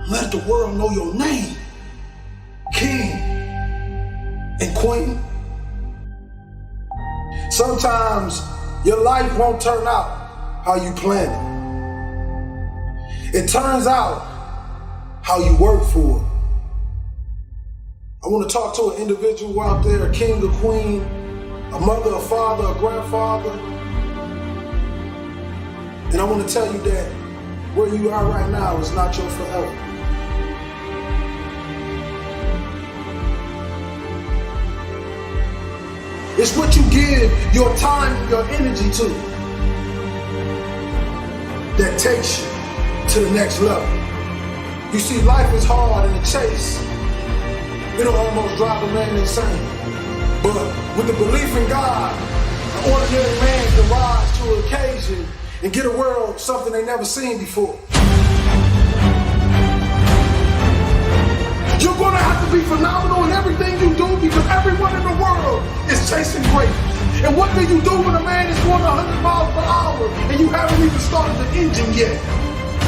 Let the world know your name, king and queen. Sometimes your life won't turn out how you planned it. It turns out how you work for it. I want to talk to an individual out there, a king or queen, a mother, a father, a grandfather. And I want to tell you that where you are right now is not your forever. It's what you give your time and your energy to that takes you to the next level. You see, life is hard and the chase, it'll almost drive a man insane. But with the belief in God, an ordinary man can rise to an occasion and get a world something they never seen before. You're gonna have to be phenomenal in everything you do because everyone in the world is chasing greatness. And what do you do when a man is going 100 miles per hour and you haven't even started the engine yet?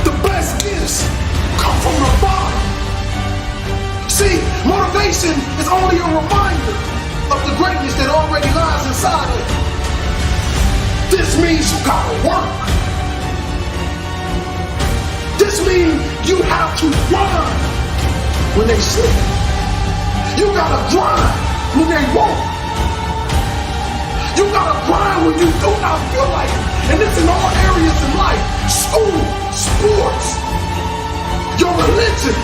The best gifts come from the bottom. See, motivation is only a reminder of the greatness that already lies inside of you. This means you gotta work. This means you have to grind when they sleep. You gotta grind when they won't. You gotta grind when you do not feel like it. And it's in all areas in life. School, sports, your religion.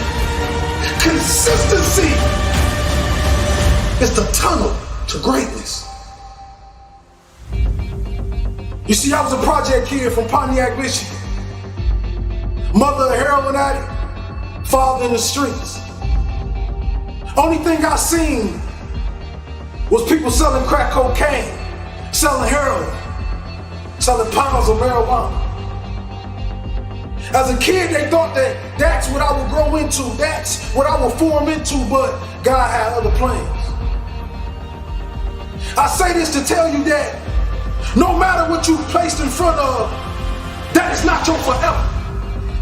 Consistency is the tunnel to greatness. You see, I was a project kid from Pontiac, Michigan. Mother a heroin addict, father in the streets. Only thing I seen was people selling crack cocaine, selling heroin, selling pounds of marijuana. As a kid, they thought that that's what I would grow into, that's what I would form into, but God had other plans. I say this to tell you that no matter what you placed in front of, that is not your forever.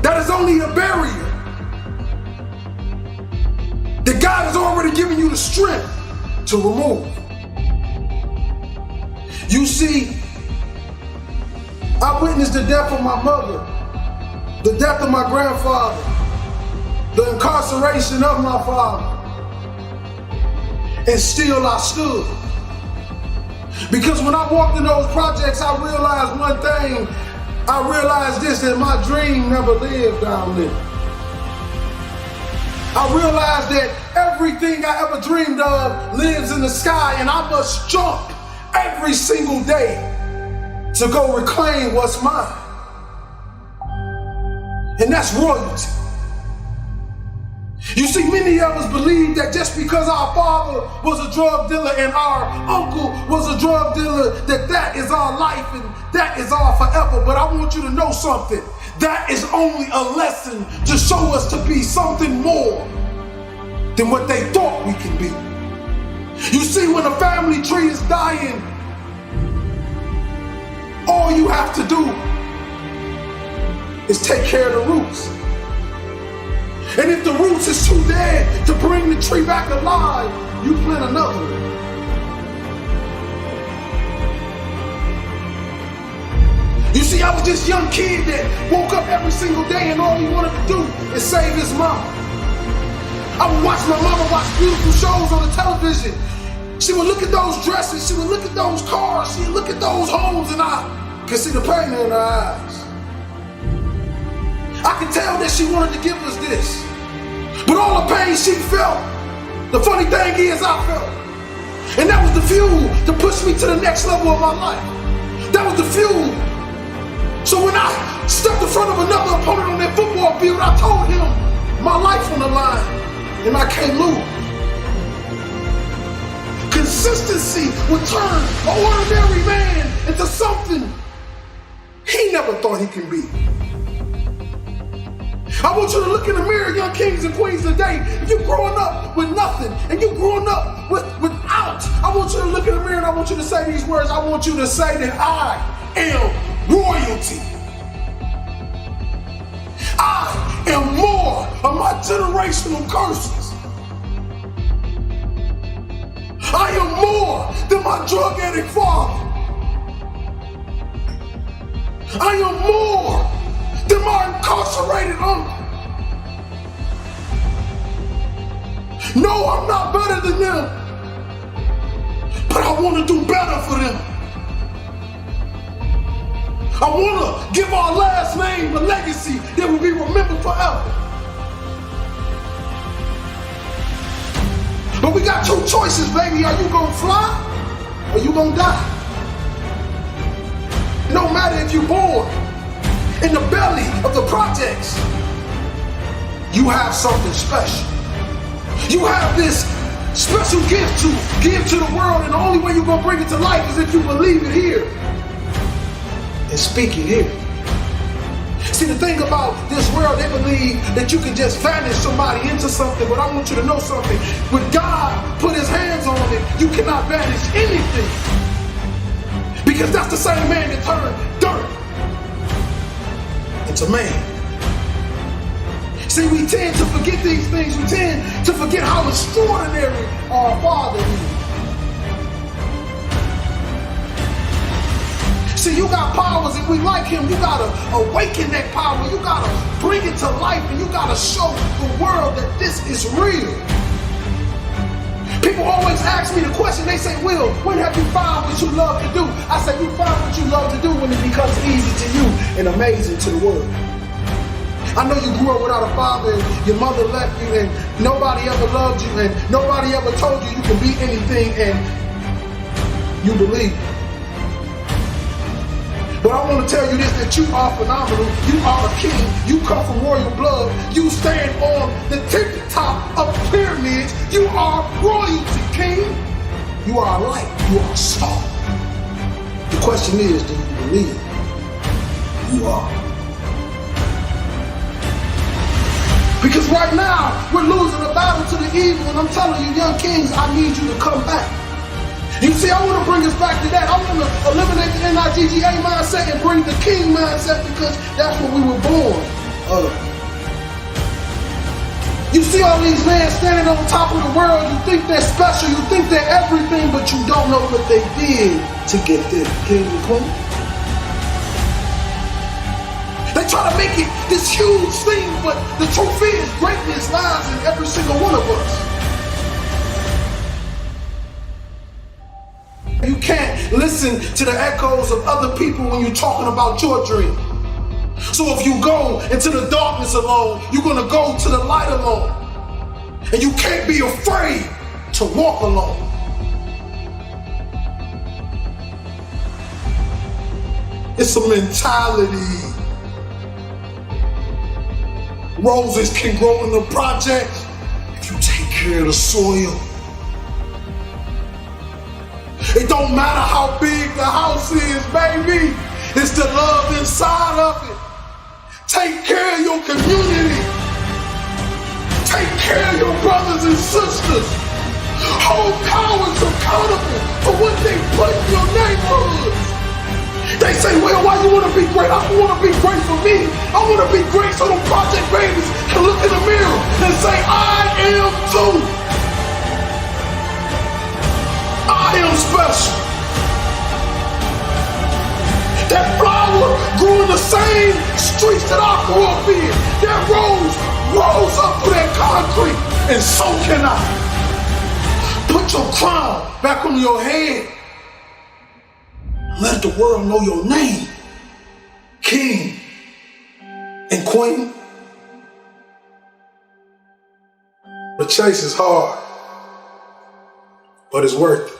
That is only a barrier that God has already given you the strength to remove. You see, I witnessed the death of my mother, the death of my grandfather, the incarceration of my father, and still I stood. Because when I walked in those projects, I realized one thing. I realized this, that my dream never lived down there. I realized that everything I ever dreamed of lives in the sky, and I must jump every single day to go reclaim what's mine. And that's royalty. You see, many of us believe that just because our father was a drug dealer and our uncle was a drug dealer, that is our life and that is our forever. But I want you to know something. That is only a lesson to show us to be something more than what they thought we can be. You see, when a family tree is dying, all you have to do is take care of the roots. And if the roots is too dead to bring the tree back alive, you plant another one. You see, I was this young kid that woke up every single day and all he wanted to do is save his mama. I would watch my mama watch beautiful shows on the television. She would look at those dresses, she would look at those cars, she would look at those homes, and I could see the pain in her eyes. I could tell that she wanted to give us this. But all the pain she felt, the funny thing is I felt. And that was the fuel to push me to the next level of my life. That was the fuel. So when I stepped in front of another opponent on that football field, I told him my life on the line and I can't lose. Consistency would turn an ordinary man into something he never thought he could be. I want you to look in the mirror, young kings and queens today. If you're growing up with nothing and you're growing up without, I want you to look in the mirror and I want you to say these words. I want you to say that I am royalty. I am more of my generational curses. I am more than my drug addict father. I am more than my incarcerated uncle. No, I'm not better than them, but I want to do better for them. I want to give our last name a legacy that will be remembered forever. But we got two choices, baby. Are you gonna fly or you gonna die? No matter if you're born in the belly of the projects, you have something special. You have this special gift to give to the world, and the only way you're gonna bring it to life is if you believe it here and speak it here. See, the thing about this world, they believe that you can just vanish somebody into something, but I want you to know something. When God put his hands on it, you cannot vanish anything. Because that's the same man that turned dirt into man. See, we tend to forget these things. We tend to forget how extraordinary our Father is. See, you got powers, and we like him. You gotta awaken that power. You gotta bring it to life, and you gotta show the world that this is real. People always ask me the question. They say, Will, when have you found what you love to do? I say, you find what you love to do when it becomes easy to you and amazing to the world. I know you grew up without a father, and your mother left you, and nobody ever loved you, and nobody ever told you you can be anything, and you believe it. But I want to tell you this, that you are phenomenal. You are a king. You come from royal blood. You stand on the tippy top of pyramids. You are royalty, king. You are a light. You are a star. The question is, do you believe you are? Because right now, we're losing the battle to the evil, and I'm telling you, young kings, I need you to come back. You see, I want to bring us back to that. I want to eliminate the NIGGA mindset and bring the king mindset, because that's what we were born of. You see all these men standing on top of the world. You think they're special. You think they're everything, but you don't know what they did to get there. King and queen. They try to make it this huge thing, but the truth is, greatness lies in every single one of us. You can't listen to the echoes of other people when you're talking about your dream. So if you go into the darkness alone, you're going to go to the light alone. And you can't be afraid to walk alone. It's a mentality. Roses can grow in the projects if you take care of the soil. It don't matter how big the house is, baby. It's the love inside of it. Take care of your community. Take care of your brothers and sisters. Hold cowards accountable for what they put in your neighborhoods. They say, well, why you want to be great? I want to be great for me. I want to be great so the project babies can look in the mirror and say, I am too. I am special. That flower grew in the same streets that I grew up in. That rose up through that concrete, and so can I. Put your crown back on your head. Let the world know your name, king and queen. The chase is hard, but it's worth it.